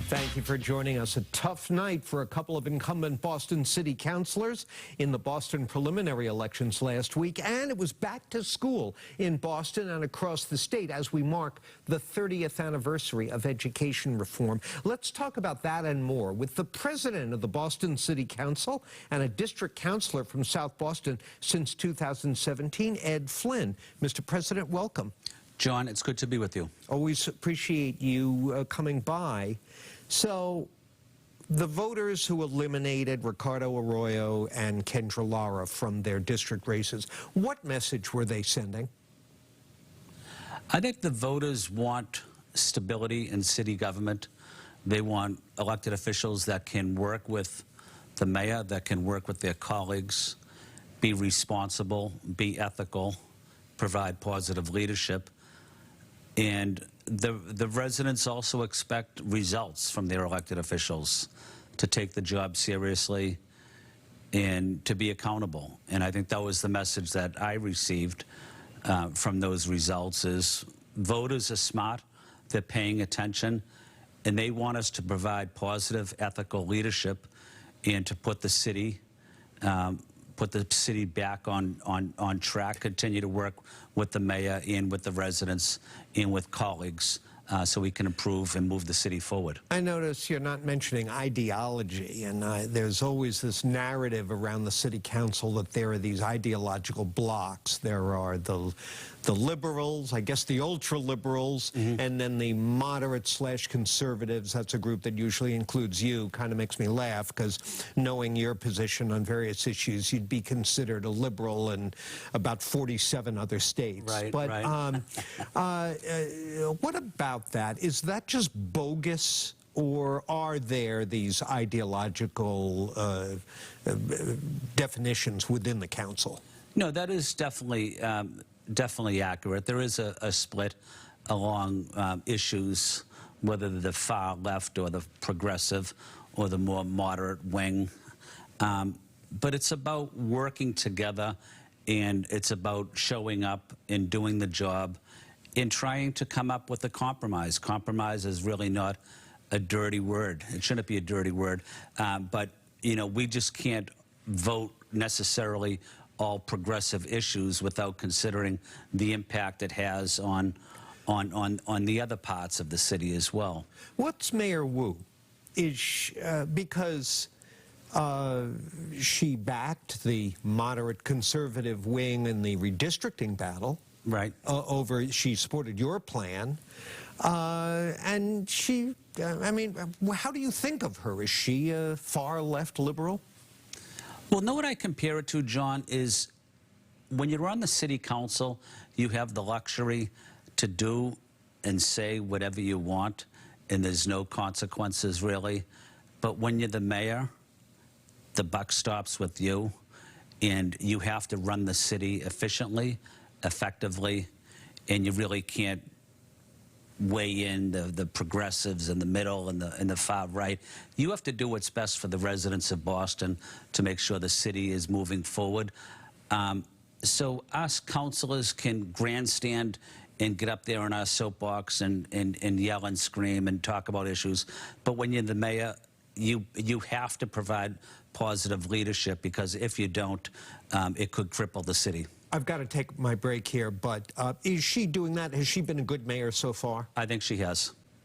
Thank you for joining us. A tough night for a couple of incumbent Boston city councilors in the Boston preliminary elections last week, and it was back to school in Boston and across the state as we mark the 30th anniversary of education reform. Let's talk about that and more with the president of the Boston City Council and a district councilor from South Boston since 2017, Ed Flynn. Mr. President, welcome. John, it's good to be with you. Always appreciate you coming by. So, the voters who eliminated Ricardo, Arroyo, and Kendra, Lara from their district races, what message were they sending? I think the voters want stability in city government. They want elected officials that can work with the mayor, that can work with their colleagues, be responsible, be ethical, provide positive leadership. And the residents also expect results from their elected officials to take the job seriously and to be accountable. And I think that was the message that I received from those results is voters are smart, they're paying attention, and they want us to provide positive, ethical leadership and to put the city back on track, continue to work with the mayor and with the residents and with colleagues so we can improve and move the city forward. I notice you're not mentioning ideology, and there's always this narrative around the city council that there are these ideological blocks. There are the liberals, I guess the ultra-liberals, and then the moderate/conservatives. That's a group that usually includes you. Kind of makes me laugh because knowing your position on various issues, you'd be considered a liberal in about 47 other states. Right, but right. What about that? Is that just bogus? Or are there these ideological definitions within the council? No, that is definitely accurate. There is a split along issues, whether the far left or the progressive or the more moderate wing. But it's about working together, and it's about showing up and doing the job and trying to come up with a compromise. Compromise is really not a dirty word. It shouldn't be a dirty word. But, you know, we just can't vote necessarily all progressive issues without considering the impact it has on the other parts of the city as well. What's Mayor Wu? Is she, because she backed the moderate conservative wing in the redistricting battle. Right. She supported your plan. And she, I mean, how do you think of her? Is she a far left liberal? Well, know what I compare it to, John, is when you're on the city council, you have the luxury to do and say whatever you want, and there's no consequences, really. But when you're the mayor, the buck stops with you, and you have to run the city efficiently, effectively, and you really can't weigh in the progressives in the middle and the far right. You have to do what's best for the residents of Boston to make sure the city is moving forward. So us councilors can grandstand and get up there on our soapbox and yell and scream and talk about issues. But when you're the mayor, you have to provide positive leadership, because if you don't, it could cripple the city. I've got to take my break here, but is she doing that? Has she been a good mayor so far? I think she has.